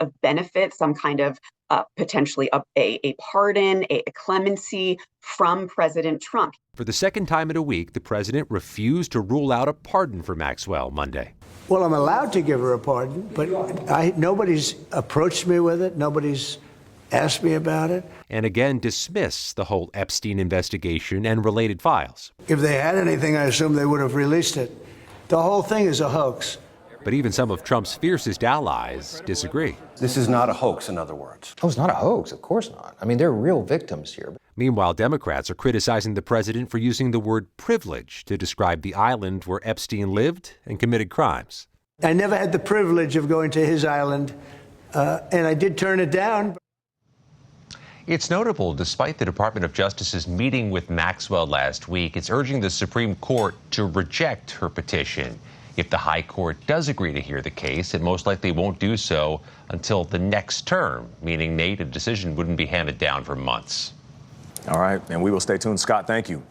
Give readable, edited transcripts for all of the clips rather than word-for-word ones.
of benefit, some kind of potentially a pardon, a clemency from President Trump. For the second time in a week, the president refused to rule out a pardon for Maxwell Monday. Well, I'm allowed to give her a pardon, but nobody's approached me with it. Nobody's asked me about it. And again dismiss the whole Epstein investigation and related files. If they had anything, I assume they would have released it. The whole thing is a hoax. But even some of Trump's fiercest allies disagree. This is not a hoax, in other words. Oh, it's not a hoax. Of course not. I mean, they're real victims here. Meanwhile, Democrats are criticizing the president for using the word privilege to describe the island where Epstein lived and committed crimes. I never had the privilege of going to his island, and I did turn it down. It's notable, despite the Department of Justice's meeting with Maxwell last week, it's urging the Supreme Court to reject her petition. If the High Court does agree to hear the case, it most likely won't do so until the next term, meaning, Nate, a decision wouldn't be handed down for months. All right, and we will stay tuned. Scott, thank you.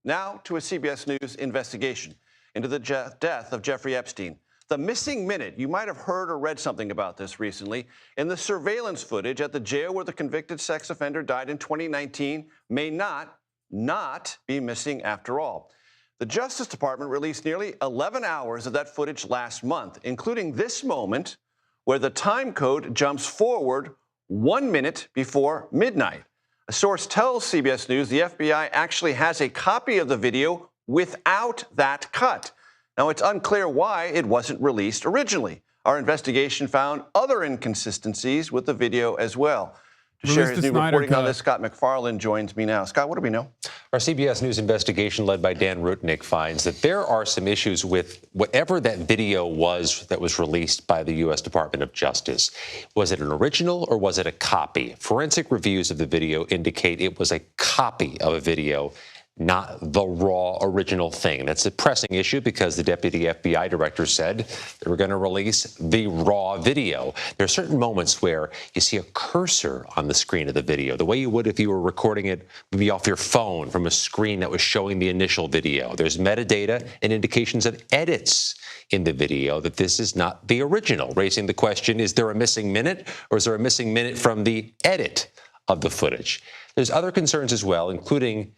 Now to a CBS News investigation into the death of Jeffrey Epstein. The missing minute, you might have heard or read something about this recently, in the surveillance footage at the jail where the convicted sex offender died in 2019 may not be missing after all. The Justice Department released nearly 11 hours of that footage last month, including this moment where the time code jumps forward 1 minute before midnight. A source tells CBS News the FBI actually has a copy of the video without that cut. Now, it's unclear why it wasn't released originally. Our investigation found other inconsistencies with the video as well. To share his new reporting on this, Scott McFarland joins me now. Scott, what do we know? Our CBS News investigation led by Dan Rutnick finds that there are some issues with whatever that video was that was released by the U.S. Department of Justice. Was it an original or was it a copy? Forensic reviews of the video indicate it was a copy of a video, not the raw original thing. That's a pressing issue because the deputy FBI director said they were going to release the raw video. There are certain moments where you see a cursor on the screen of the video, the way you would if you were recording it maybe off your phone from a screen that was showing the initial video. There's metadata and indications of edits in the video that this is not the original, raising the question, is there a missing minute or is there a missing minute from the edit of the footage? There's other concerns as well, including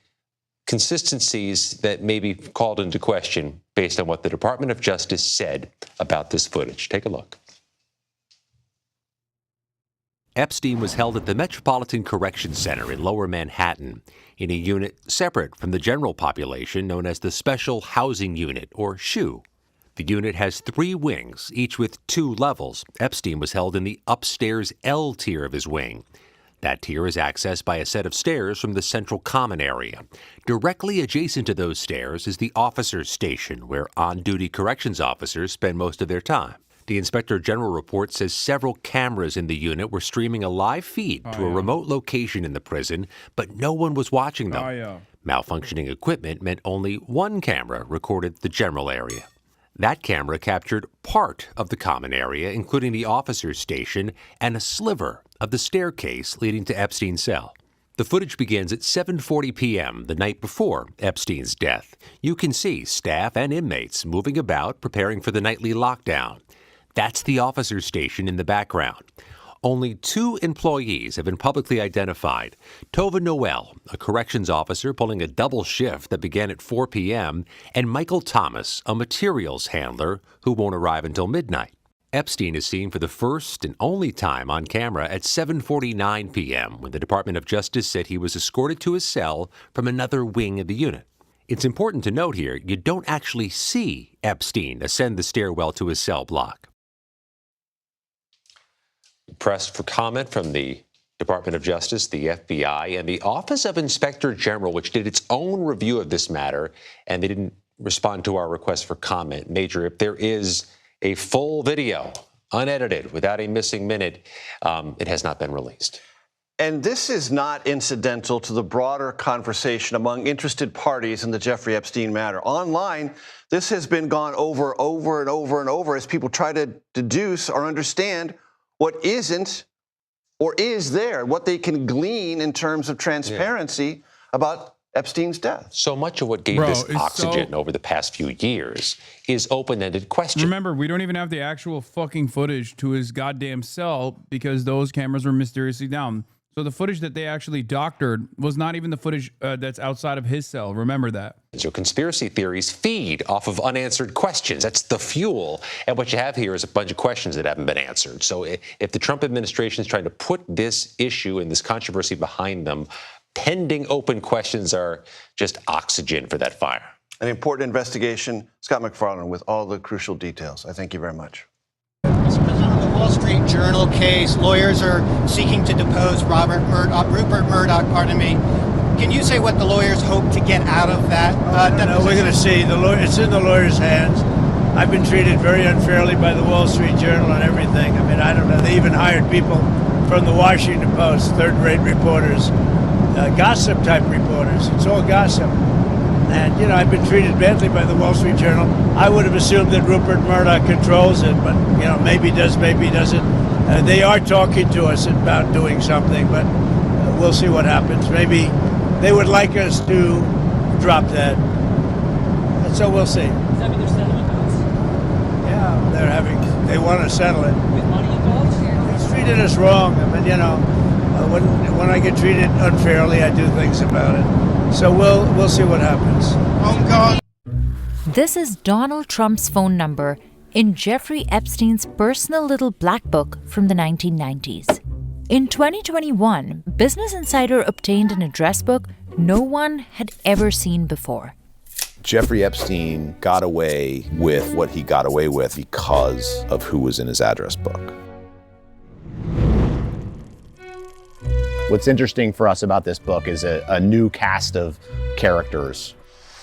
consistencies that may be called into question based on what the Department of Justice said about this footage. Take a look. Epstein was held at the Metropolitan Correction Center in Lower Manhattan in a unit separate from the general population known as the Special Housing Unit, or SHU. The unit has 3 wings, each with 2 levels. Epstein was held in the upstairs L tier of his wing. That tier is accessed by a set of stairs from the central common area. Directly adjacent to those stairs is the officers' station, where on-duty corrections officers spend most of their time. The Inspector General report says several cameras in the unit were streaming a live feed to a remote location in the prison, but no one was watching them. Malfunctioning equipment meant only one camera recorded the general area. That camera captured part of the common area, including the officer's station and a sliver of the staircase leading to Epstein's cell. The footage begins at 7:40 p.m. the night before Epstein's death. You can see staff and inmates moving about, preparing for the nightly lockdown. That's the officer's station in the background. Only 2 employees have been publicly identified. Tova Noel, a corrections officer pulling a double shift that began at 4 p.m., and Michael Thomas, a materials handler who won't arrive until midnight. Epstein is seen for the first and only time on camera at 7:49 p.m. when the Department of Justice said he was escorted to his cell from another wing of the unit. It's important to note here, you don't actually see Epstein ascend the stairwell to his cell block. Pressed for comment from the Department of Justice, the FBI, and the Office of Inspector General, which did its own review of this matter, and they didn't respond to our request for comment. Major, if there is a full video, unedited, without a missing minute, it has not been released. And this is not incidental to the broader conversation among interested parties in the Jeffrey Epstein matter. Online, this has been gone over and over as people try to deduce or understand what isn't or is there, what they can glean in terms of transparency about Epstein's death. So much of what gave this oxygen over the past few years is open-ended question. Remember, we don't even have the actual fucking footage to his goddamn cell because those cameras were mysteriously down. So the footage that they actually doctored was not even the footage that's outside of his cell. Remember that. So conspiracy theories feed off of unanswered questions. That's the fuel. And what you have here is a bunch of questions that haven't been answered. So if the Trump administration is trying to put this issue and this controversy behind them, pending open questions are just oxygen for that fire. An important investigation. Scott McFarland with all the crucial details. I thank you very much. Mr. President, on the Wall Street Journal case, lawyers are seeking to depose Rupert Murdoch, Can you say what the lawyers hope to get out of that? We're going to see. It's in the lawyers' hands. I've been treated very unfairly by the Wall Street Journal and everything. I mean, I don't know. They even hired people from the Washington Post, third-rate reporters, gossip-type reporters. It's all gossip. And, I've been treated badly by the Wall Street Journal. I would have assumed that Rupert Murdoch controls it, but, maybe does, maybe doesn't. They are talking to us about doing something, but we'll see what happens. Maybe they would like us to drop that. And so we'll see. Does that mean they're settling us? Yeah, they want to settle it. With money involved? He's treated us wrong. I mean, when I get treated unfairly, I do things about it. So we'll see what happens. Home gone. This is Donald Trump's phone number in Jeffrey Epstein's personal little black book from the 1990s. In 2021, Business Insider obtained an address book no one had ever seen before. Jeffrey Epstein got away with what he got away with because of who was in his address book. What's interesting for us about this book is a new cast of characters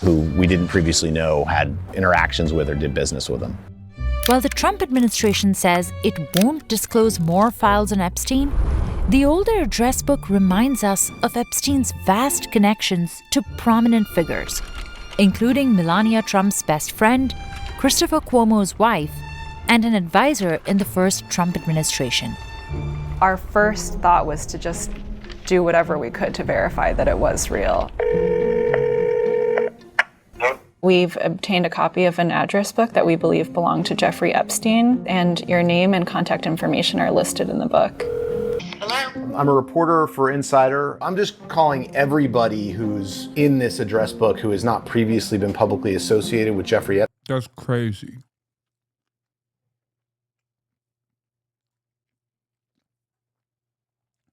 who we didn't previously know had interactions with or did business with him. While the Trump administration says it won't disclose more files on Epstein, the older address book reminds us of Epstein's vast connections to prominent figures, including Melania Trump's best friend, Christopher Cuomo's wife, and an advisor in the first Trump administration. Our first thought was to just do whatever we could to verify that it was real. We've obtained a copy of an address book that we believe belonged to Jeffrey Epstein, and your name and contact information are listed in the book. Hello? I'm a reporter for Insider. I'm just calling everybody who's in this address book who has not previously been publicly associated with Jeffrey Epstein. That's crazy.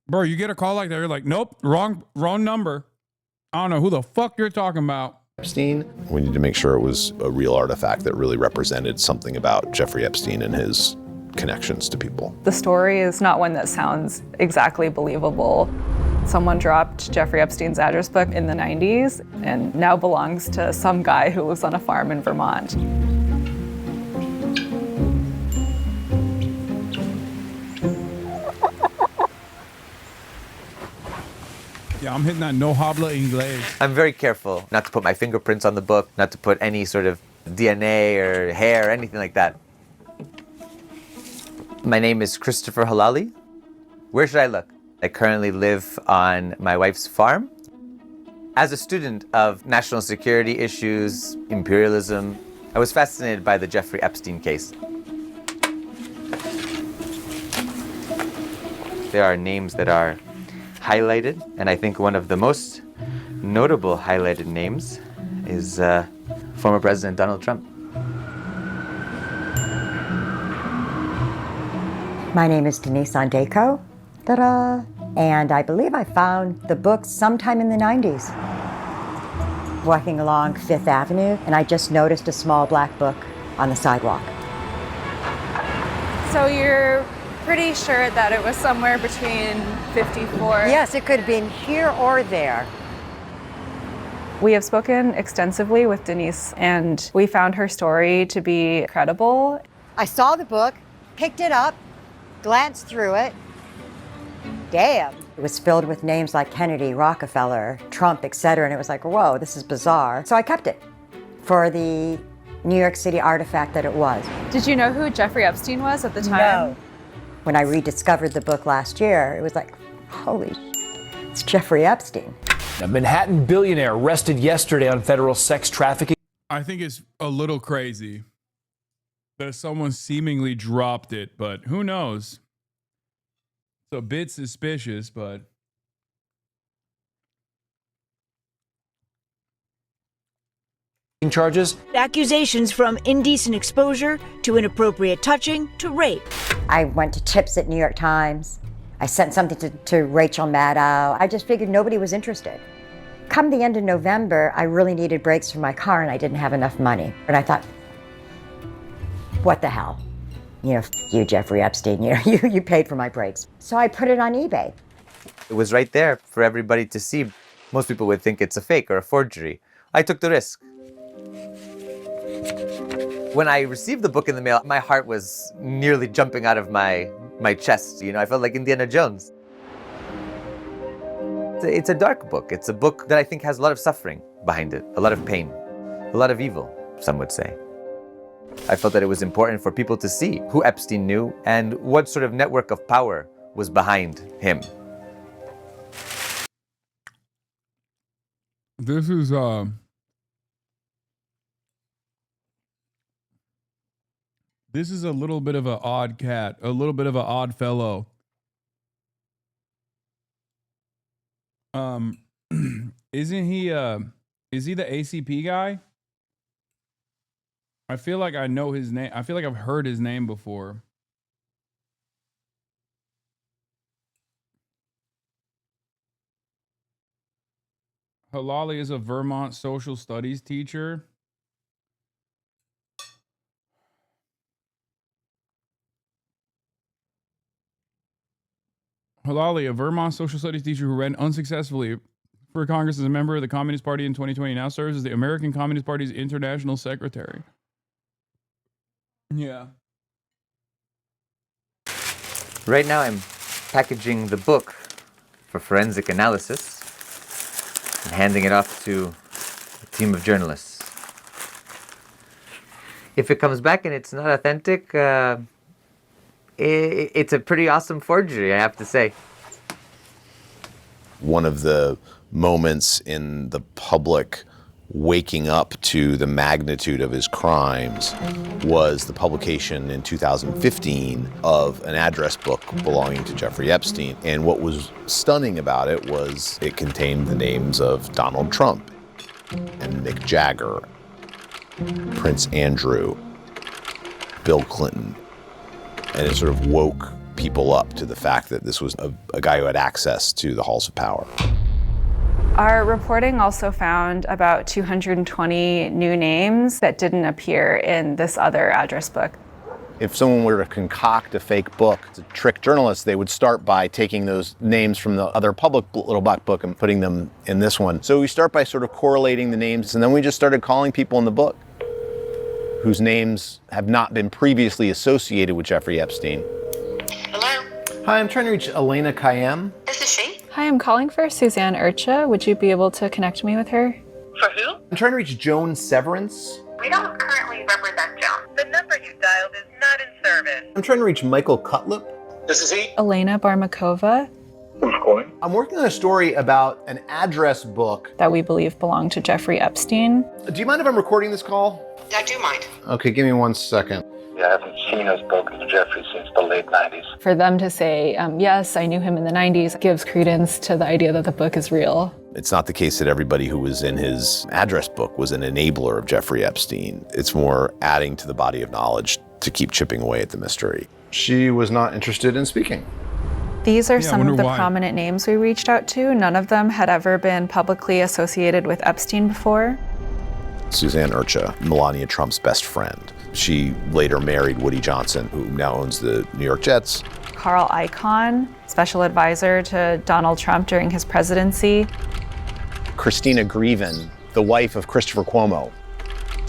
Bro, you get a call like that, you're like, nope, wrong number. I don't know who the fuck you're talking about. Epstein. We need to make sure it was a real artifact that really represented something about Jeffrey Epstein and his connections to people. The story is not one that sounds exactly believable. Someone dropped Jeffrey Epstein's address book in the 90s and now belongs to some guy who lives on a farm in Vermont. Yeah, I'm hitting that no habla inglés. I'm very careful not to put my fingerprints on the book, not to put any sort of DNA or hair or anything like that. My name is Christopher Halali. Where should I look? I currently live on my wife's farm. As a student of national security issues, imperialism, I was fascinated by the Jeffrey Epstein case. There are names that are highlighted, and I think one of the most notable highlighted names is former President Donald Trump. My name is Denise Ondeko, ta-da! And I believe I found the book sometime in the 90s. Walking along Fifth Avenue, and I just noticed a small black book on the sidewalk. So you're pretty sure that it was somewhere between 54? Yes, it could have been here or there. We have spoken extensively with Denise, and we found her story to be credible. I saw the book, picked it up, glanced through it. Damn. It was filled with names like Kennedy, Rockefeller, Trump, etc. And it was like, whoa, this is bizarre. So I kept it for the New York City artifact that it was. Did you know who Jeffrey Epstein was at the time? No. When I rediscovered the book last year, it was like, holy, it's Jeffrey Epstein. A Manhattan billionaire arrested yesterday on federal sex trafficking. I think it's a little crazy that someone seemingly dropped it, but who knows? It's a bit suspicious, but charges. Accusations from indecent exposure to inappropriate touching to rape. I went to tips at New York Times. I sent something to Rachel Maddow. I just figured nobody was interested. Come the end of November, I really needed brakes for my car and I didn't have enough money. And I thought, what the hell? You know, f you, Jeffrey Epstein, you know, you paid for my brakes. So I put it on eBay. It was right there for everybody to see. Most people would think it's a fake or a forgery. I took the risk. When I received the book in the mail, my heart was nearly jumping out of my chest. You know, I felt like Indiana Jones. It's a dark book. It's a book that I think has a lot of suffering behind it, a lot of pain, a lot of evil, some would say. I felt that it was important for people to see who Epstein knew and what sort of network of power was behind him. this is this is a little bit of an odd cat, a little bit of an odd fellow. Isn't he is he the ACP guy? I feel like I know his name. I feel like I've heard his name before. Halali is a Vermont social studies teacher. Halali, a Vermont social studies teacher who ran unsuccessfully for Congress as a member of the Communist Party in 2020, now serves as the American Communist Party's international secretary. Yeah. Right now I'm packaging the book for forensic analysis and handing it off to a team of journalists. If it comes back and it's not authentic, it's a pretty awesome forgery, I have to say. One of the moments in the public waking up to the magnitude of his crimes was the publication in 2015 of an address book belonging to Jeffrey Epstein. And what was stunning about it was it contained the names of Donald Trump and Mick Jagger, Prince Andrew, Bill Clinton. And it sort of woke people up to the fact that this was a guy who had access to the halls of power. Our reporting also found about 220 new names that didn't appear in this other address book. If someone were to concoct a fake book to trick journalists, they would start by taking those names from the other public little black book and putting them in this one. So we start by sort of correlating the names, and then we just started calling people in the book whose names have not been previously associated with Jeffrey Epstein. Hello? Hi, I'm trying to reach Elena Kayem. This is she? Hi, I'm calling for Suzanne Urcha. Would you be able to connect me with her? For who? I'm trying to reach Joan Severance. We don't currently represent Joan. The number you dialed is not in service. I'm trying to reach Michael Cutlip. This is he? Elena Barmakova. Who's calling? I'm working on a story about an address book that we believe belonged to Jeffrey Epstein. Do you mind if I'm recording this call? I do mind. Okay, give me 1 second. I haven't seen or spoken to Jeffrey since the late 90s. For them to say, yes, I knew him in the 90s, gives credence to the idea that the book is real. It's not the case that everybody who was in his address book was an enabler of Jeffrey Epstein. It's more adding to the body of knowledge to keep chipping away at the mystery. She was not interested in speaking. These are some of the prominent names we reached out to. None of them had ever been publicly associated with Epstein before. Suzanne Urcha, Melania Trump's best friend. She later married Woody Johnson, who now owns the New York Jets. Carl Icahn, special advisor to Donald Trump during his presidency. Christina Grieven, the wife of Christopher Cuomo.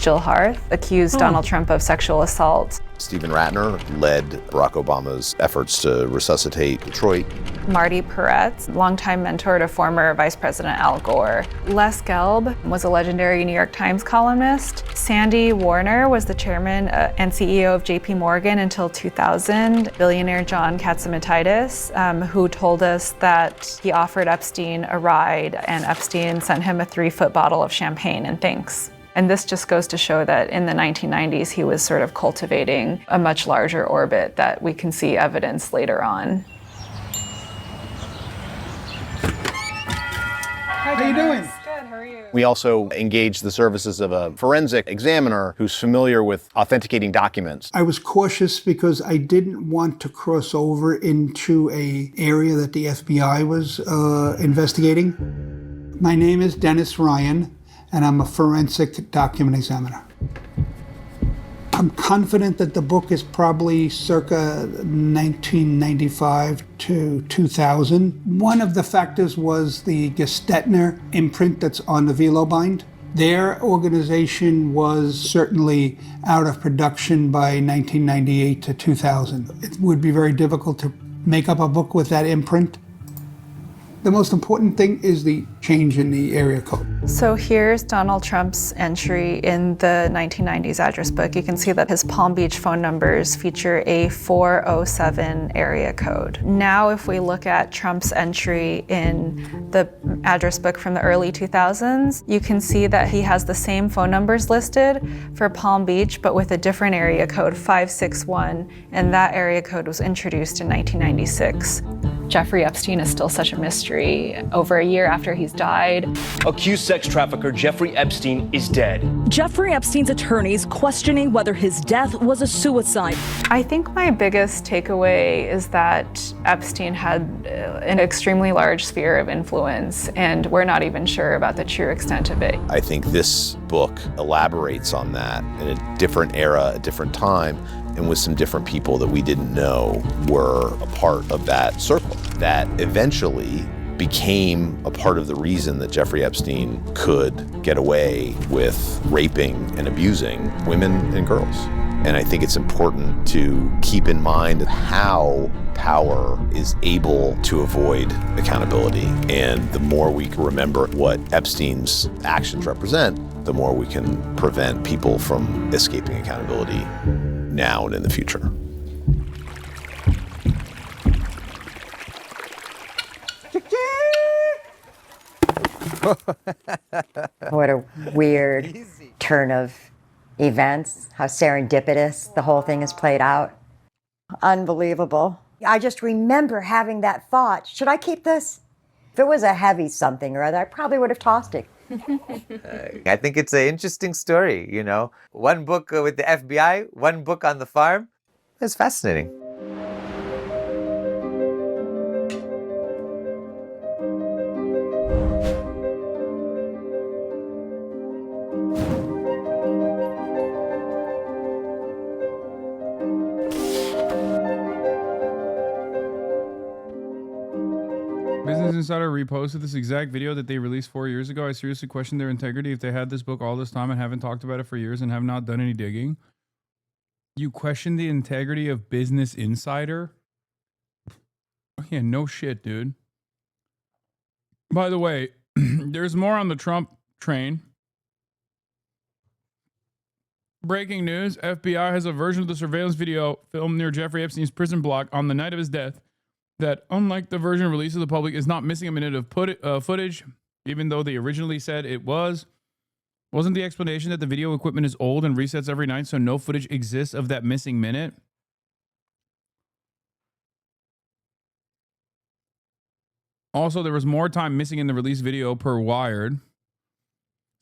Jill Harth accused Donald Trump of sexual assault. Stephen Ratner led Barack Obama's efforts to resuscitate Detroit. Marty Peretz, longtime mentor to former Vice President Al Gore. Les Gelb was a legendary New York Times columnist. Sandy Warner was the chairman and CEO of JP Morgan until 2000. Billionaire John Katzimatidis, who told us that he offered Epstein a ride and Epstein sent him a 3-foot bottle of champagne in thanks. And this just goes to show that in the 1990s, he was sort of cultivating a much larger orbit that we can see evidence later on. How you doing? Good, how are you? We also engaged the services of a forensic examiner who's familiar with authenticating documents. I was cautious because I didn't want to cross over into an area that the FBI was investigating. My name is Dennis Ryan, and I'm a forensic document examiner. I'm confident that the book is probably circa 1995 to 2000. One of the factors was the Gestetner imprint that's on the Velo bind. Their organization was certainly out of production by 1998 to 2000. It would be very difficult to make up a book with that imprint. The most important thing is the change in the area code. So here's Donald Trump's entry in the 1990s address book. You can see that his Palm Beach phone numbers feature a 407 area code. Now, if we look at Trump's entry in the address book from the early 2000s, you can see that he has the same phone numbers listed for Palm Beach, but with a different area code, 561, and that area code was introduced in 1996. Jeffrey Epstein is still such a mystery. Over a year after he's died. Accused sex trafficker Jeffrey Epstein is dead. Jeffrey Epstein's attorneys questioning whether his death was a suicide. I think my biggest takeaway is that Epstein had an extremely large sphere of influence, and we're not even sure about the true extent of it. I think this book elaborates on that in a different era, a different time, and with some different people that we didn't know were a part of that circle that eventually became a part of the reason that Jeffrey Epstein could get away with raping and abusing women and girls. And I think it's important to keep in mind how power is able to avoid accountability. And the more we can remember what Epstein's actions represent, the more we can prevent people from escaping accountability now and in the future. What a weird turn of events, how serendipitous the whole thing has played out. Unbelievable. I just remember having that thought, should I keep this? If it was a heavy something or other, I probably would have tossed it. I think it's an interesting story, you know. One book with the FBI, one book on the farm. It's fascinating. Business Insider reposted this exact video that they released 4 years ago. I seriously question their integrity if they had this book all this time and haven't talked about it for years and have not done any digging. You question the integrity of Business Insider? Yeah, no shit, dude. By the way, there's more on the Trump train. Breaking news, FBI has a version of the surveillance video filmed near Jeffrey Epstein's prison block on the night of his death that, unlike the version released to the public, is not missing a minute of footage, even though they originally said it was. Wasn't the explanation that the video equipment is old and resets every night, so no footage exists of that missing minute? Also, there was more time missing in the released video per Wired.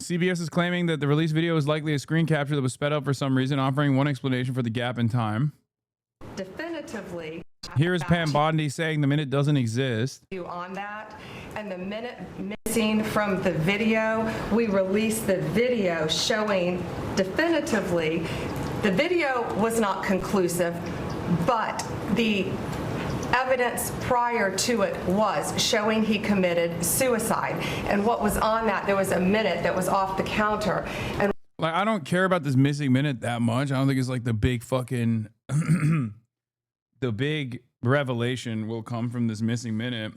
CBS is claiming that the released video is likely a screen capture that was sped up for some reason, offering one explanation for the gap in time. Definitively. Here is Pam Bondi saying the minute doesn't exist. On that, and the minute missing from the video, we released the video showing definitively the video was not conclusive, but the evidence prior to it was showing he committed suicide. And what was on that, there was a minute that was off the counter. And Like, I don't care about this missing minute that much. I don't think it's like the big fucking the big revelation will come from this missing minute.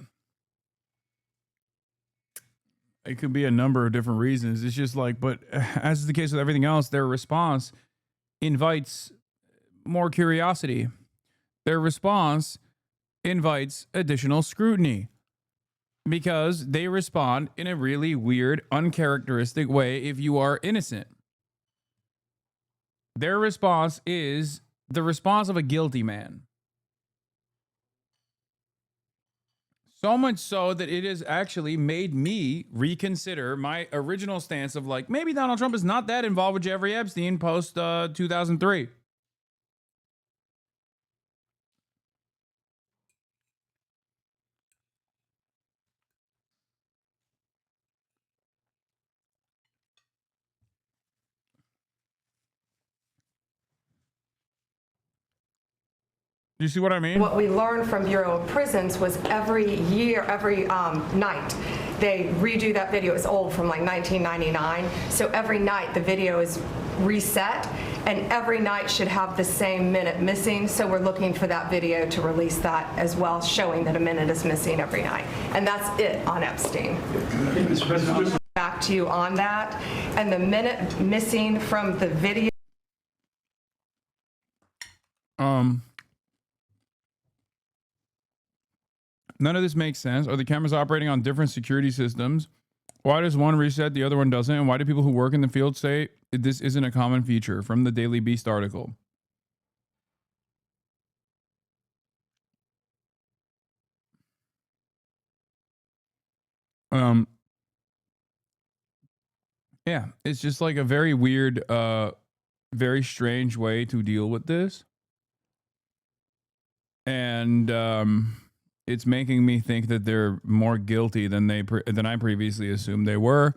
It could be a number of different reasons. It's just like, but as is the case with everything else, their response invites more curiosity. Their response invites additional scrutiny because they respond in a really weird, uncharacteristic way if you are innocent. Their response is the response of a guilty man. So much so that it has actually made me reconsider my original stance of like, maybe Donald Trump is not that involved with Jeffrey Epstein post 2003. Do you see what I mean? What we learned from Bureau of Prisons was every year, every night, they redo that video. It's old, from like 1999. So every night the video is reset, and every night should have the same minute missing. So we're looking for that video to release that as well, showing that a minute is missing every night. And that's it on Epstein. Mr. President, back to you on that. And the minute missing from the video. None of this makes sense. Are the cameras operating on different security systems? Why does one reset, the other one doesn't? And why do people who work in the field say this isn't a common feature? From the Daily Beast article. Yeah, it's just like a very weird, very strange way to deal with this. And it's making me think that they're more guilty than I previously assumed they were.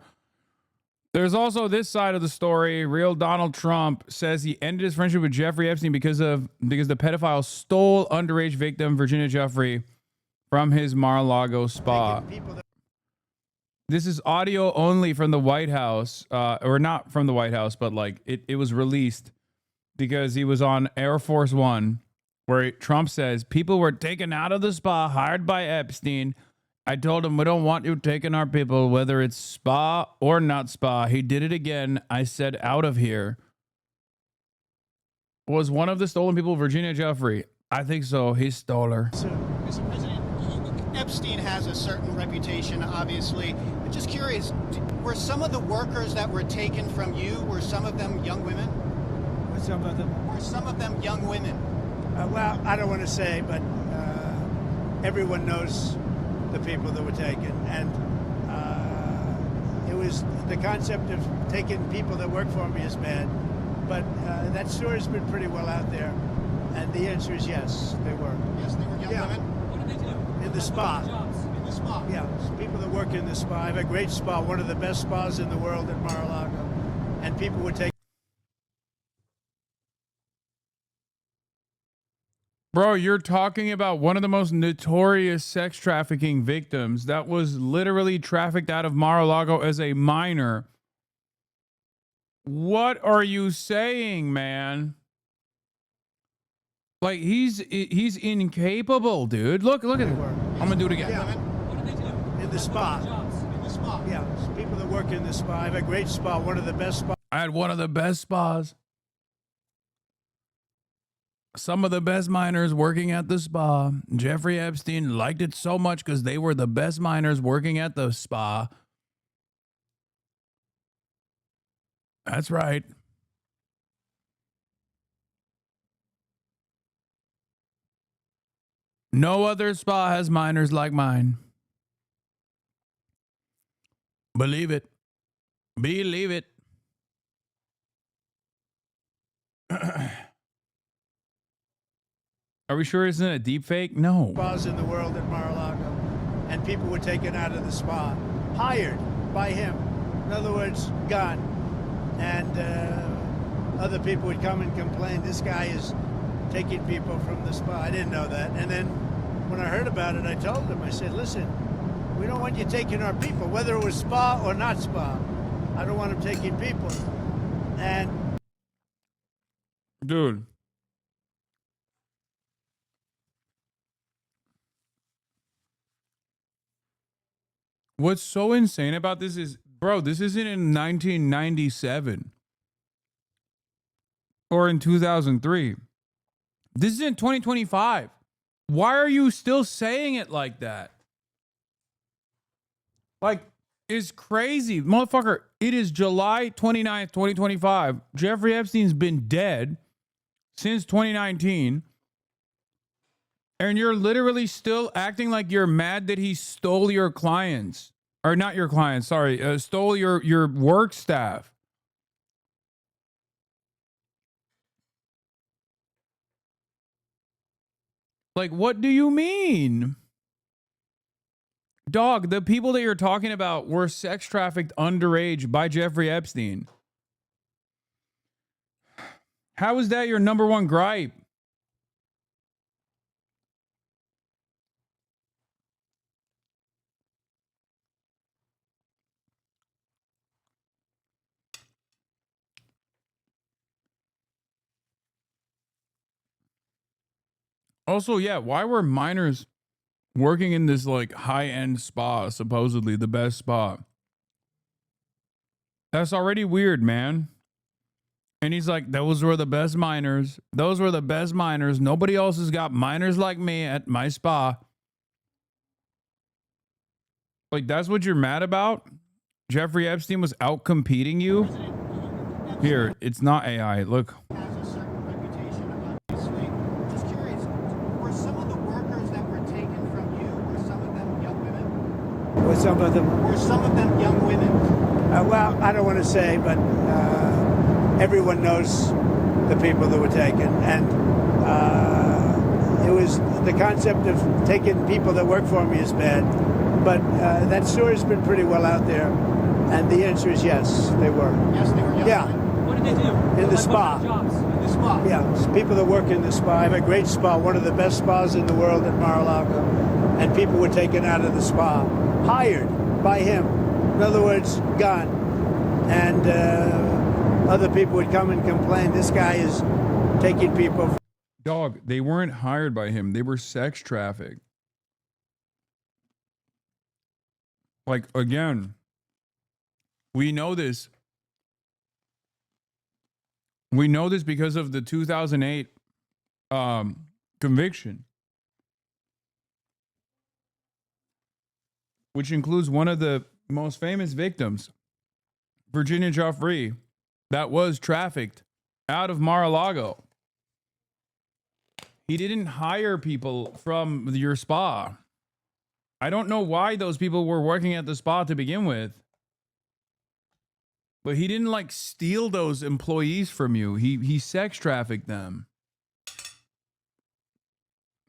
There's also this side of the story. Real Donald Trump says he ended his friendship with Jeffrey Epstein because the pedophile stole underage victim Virginia Giuffre from his Mar-a-Lago spa. This is audio only from the White House, or not from the White House, but like it was released because he was on Air Force One, where Trump says people were taken out of the spa hired by Epstein. I told him, we don't want you taking our people, whether it's spa or not spa. He did it again. I said, out of here. Was one of the stolen people Virginia Giuffre? I think so. He stole her. Mr. President, Epstein has a certain reputation, obviously. But just curious, were some of the workers that were taken from you, were some of them young women? Were some of them young women? Well, I don't want to say, but everyone knows the people that were taken. And it was the concept of taking people that work for me is bad. But that story's been pretty well out there. And the answer is yes, they were. Yes, they were young women? What did they do? In the spa. In the spa? Yeah, people that work in the spa. I have a great spa, one of the best spas in the world at Mar-a-Lago. And people would take. Bro, you're talking about one of the most notorious sex trafficking victims that was literally trafficked out of Mar-a-Lago as a minor. What are you saying, man? Like, he's incapable, dude. Look at it. I'm gonna do it again. Yeah. What did they do? In the spa. In the spa? Yeah, people that work in the spa. I have a great spa, one of the best spas. I had one of the best spas. Some of the best miners working at the spa. Jeffrey Epstein liked it so much because they were the best miners working at the spa. That's right. No other spa has miners like mine. Believe it. Believe it. Are we sure it's not a deep fake? No. Spas in the world at Mar-a-Lago, and people were taken out of the spa, hired by him. In other words, gone. And other people would come and complain, this guy is taking people from the spa. I didn't know that. And then when I heard about it, I told them, I said, listen, we don't want you taking our people, whether it was spa or not spa. I don't want them taking people. And dude. What's so insane about this is, bro, this isn't in 1997 or in 2003. This is in 2025. Why are you still saying it like that? Like, it's crazy. Motherfucker, it is July 29th, 2025. Jeffrey Epstein's been dead since 2019. And you're literally still acting like you're mad that he stole your clients. Or not your clients, sorry. Stole your work staff. Like, what do you mean? Dog, the people that you're talking about were sex trafficked underage by Jeffrey Epstein. How is that your number one gripe? Also, yeah, why were minors working in this like high-end spa, supposedly the best spa? That's already weird, man. And he's like, those were the best minors. Those were the best minors. Nobody else has got minors like me at my spa. Like, that's what you're mad about? Jeffrey Epstein was out competing you? Here, it's not AI. Look. Were some of them young women? Well, I don't want to say, but everyone knows the people that were taken. And it was the concept of taking people that work for me is bad. But that story's been pretty well out there. And the answer is yes, they were. Yes, they were young Yeah. women. What did they do? In the spa. Jobs in the spa. Yeah, it's people that work in the spa. I have a great spa, one of the best spas in the world at Mar-a-Lago. And people were taken out of the spa, hired by him. In other words, gone. And other people would come and complain, this guy is taking people. Dog, they weren't hired by him. They were sex trafficked. Like, again, we know this. We know this because of the 2008 conviction, which includes one of the most famous victims, Virginia Joffrey, that was trafficked out of Mar-a-Lago. He didn't hire people from your spa. I don't know why those people were working at the spa to begin with. But he didn't like steal those employees from you. He sex trafficked them.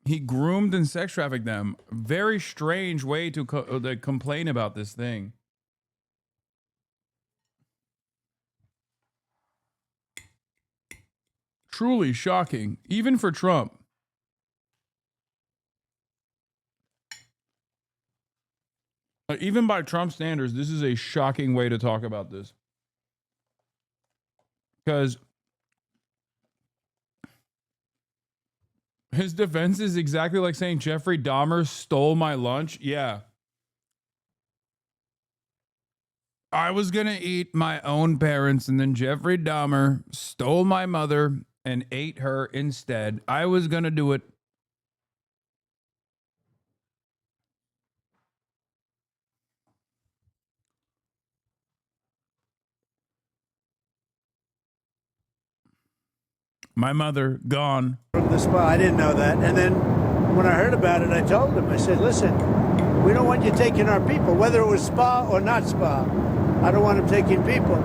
He groomed and sex trafficked them. Very strange way to complain about this thing. Truly shocking, even for Trump. Even by Trump standards, this is a shocking way to talk about this. Because his defense is exactly like saying Jeffrey Dahmer stole my lunch. Yeah. I was going to eat my own parents, and then Jeffrey Dahmer stole my mother and ate her instead. I was going to do it. My mother gone. From the spa, I didn't know that. And then when I heard about it, I told him, I said, listen, we don't want you taking our people, whether it was spa or not spa. I don't want him taking people.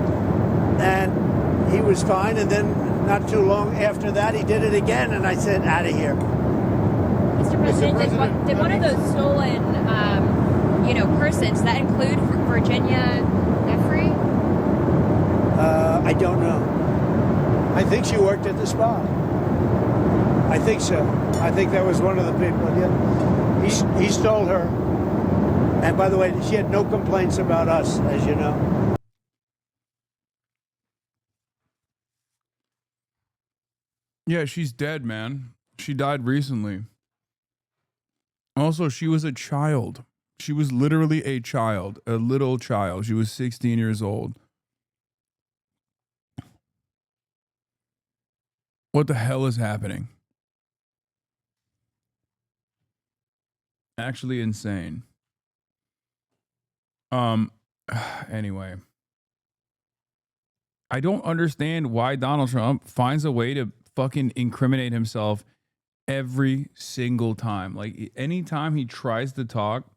And he was fine. And then not too long after that, he did it again. And I said, out of here. Mr. President, did one of those stolen, persons, that include Virginia Jeffrey? I don't know. I think she worked at the spa. I think so. I think that was one of the people. Yeah. He stole her. And by the way, she had no complaints about us, as you know. Yeah, she's dead, man. She died recently. Also, she was a child. She was literally a child, a little child. She was 16 years old. What the hell is happening? Actually insane. Anyway. I don't understand why Donald Trump finds a way to fucking incriminate himself every single time. Like anytime he tries to talk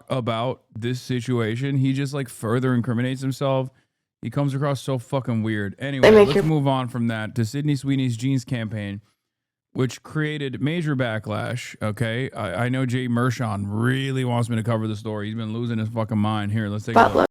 about this situation, he just like further incriminates himself. He comes across so fucking weird. Anyway, let's move on from that to Sydney Sweeney's jeans campaign, which created major backlash. Okay. I know Jay Mershon really wants me to cover the story. He's been losing his fucking mind. Here, let's take a look.